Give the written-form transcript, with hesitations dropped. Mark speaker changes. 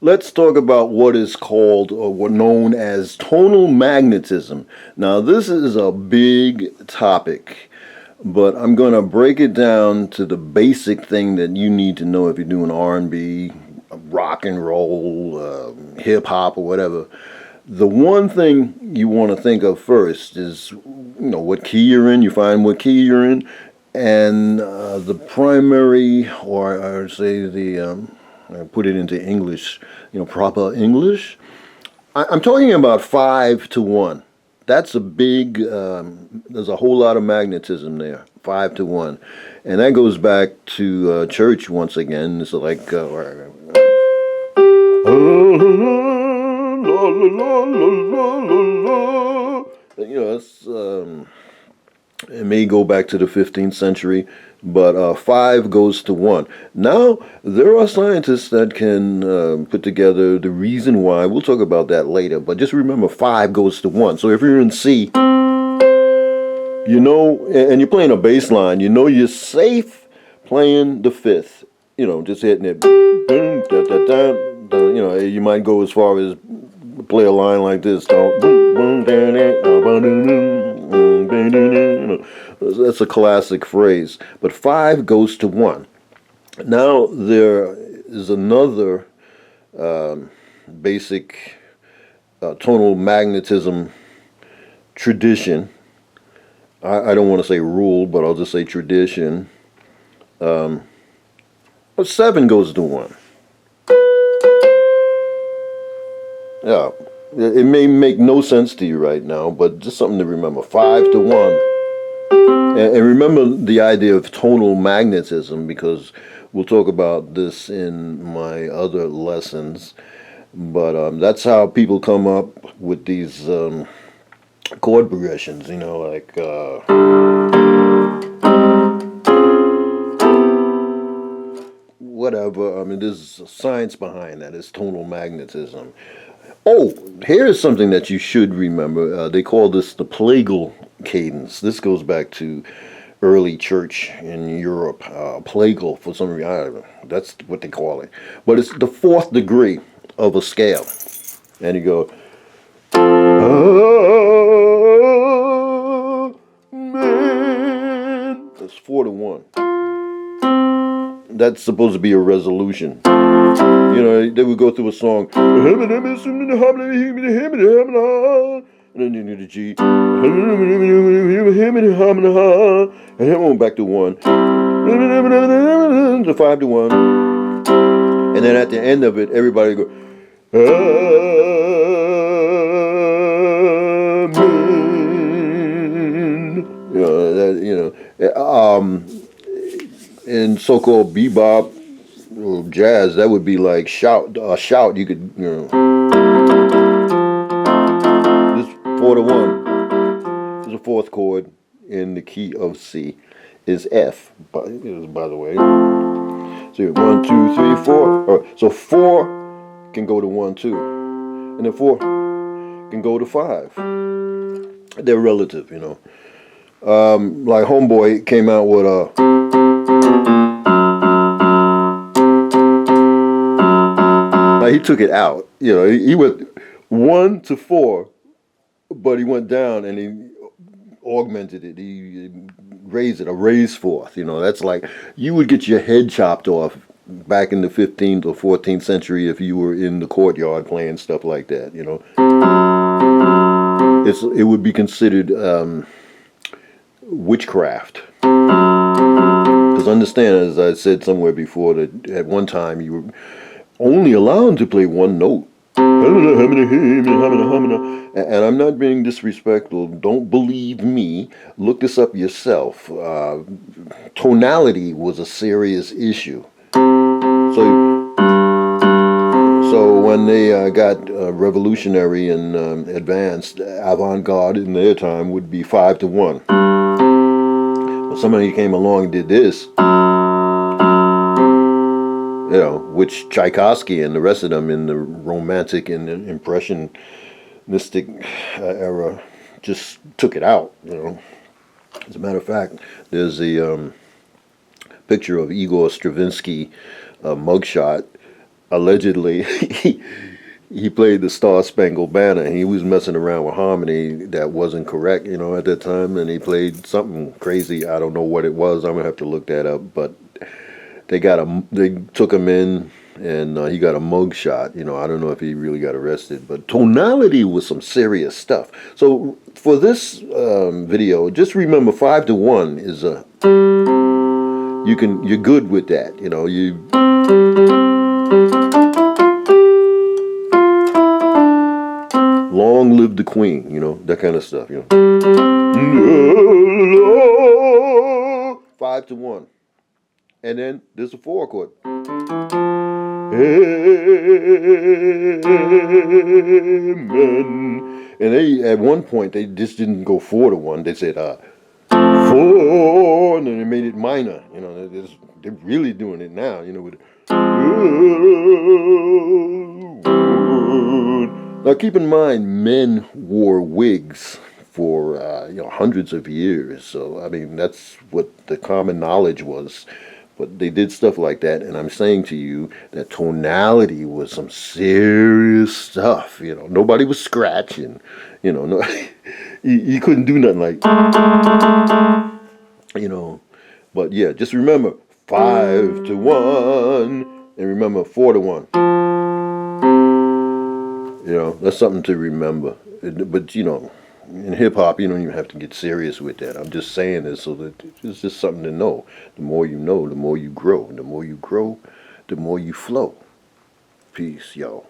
Speaker 1: Let's talk about what is called or what known as tonal magnetism. Now, this is a big topic, but I'm going to break it down to the basic thing that you need to know if you're doing R&B, rock and roll, hip hop, or whatever. The one thing you want to think of first is, what key you're in. You find what key you're in, and the primary, or say I put it into English, proper English. I'm talking about 5 to 1. That's a big. There's a whole lot of magnetism there. 5 to 1, and that goes back to church once again. It's like. It's it may go back to the 15th century, but 5 goes to 1. Now, there are scientists that can put together the reason why. We'll talk about that later, but just remember 5 goes to 1. So if you're in C, and you're playing a bass line, you're safe playing the fifth, just hitting it. You might go as far as play a line like this. That's a classic phrase. But 5 goes to 1. Now there is another basic tonal magnetism tradition. I don't want to say rule, but I'll just say tradition. But 7 goes to 1. Yeah, it may make no sense to you right now, but just something to remember. 5 to 1. And remember the idea of tonal magnetism, because we'll talk about this in my other lessons. But that's how people come up with these chord progressions, like... whatever. I mean, there's science behind that. It's tonal magnetism. Oh, here's something that you should remember. They call this the plagal cadence. This goes back to early church in Europe. Plagal, for some reason, I don't know. That's what they call it. But it's the 4th degree of a scale. And you go, man. That's 4 to 1. That's supposed to be a resolution. They would go through a song. And then you need a G. And then went back to 1. To 5 to 1. And then at the end of it, everybody go, Amen. In so-called bebop or jazz, that would be like shout. Shout. You could, this 4 to 1 is a 4th chord in the key of C. Is F, by the way. So 1, 2, 3, 4. So 4 can go to 1, 2, and then 4 can go to 5. They're relative, Like Homeboy came out with a. He took it out. He went 1 to 4, but he went down and he augmented it. He raised it, a raised 4th. That's like you would get your head chopped off back in the 15th or 14th century if you were in the courtyard playing stuff like that. It would be considered witchcraft. Because understand, as I said somewhere before, that at one time you were only allowed to play one note. And I'm not being disrespectful. Don't believe me. Look this up yourself. Tonality was a serious issue. So when they got revolutionary and advanced, avant-garde in their time would be 5 to 1. But somebody came along and did this. Which Tchaikovsky and the rest of them in the Romantic and Impressionistic era just took it out. As a matter of fact, there's a picture of Igor Stravinsky mugshot allegedly he played the Star Spangled Banner, and he was messing around with harmony that wasn't correct, at that time, and he played something crazy. I don't know what it was. I'm gonna have to look that up. But they took him in, and he got a mug shot. I don't know if he really got arrested, but tonality was some serious stuff. So for this video, just remember 5-1 is a you're good with that. Long live the queen, that kind of stuff. 5-1. And then there's a 4 chord. Amen. And at one point they just didn't go 4-1. They said 4, and then they made it minor. They're really doing it now. With now keep in mind, men wore wigs for hundreds of years. So I mean that's what the common knowledge was. But they did stuff like that, and I'm saying to you that tonality was some serious stuff. Nobody was scratching. No, you couldn't do nothing like. But yeah, just remember 5-1, and remember 4-1. That's something to remember. But in hip hop, you don't even have to get serious with that. I'm just saying this so that it's just something to know. The more you know, the more you grow. And the more you grow, the more you flow. Peace, y'all.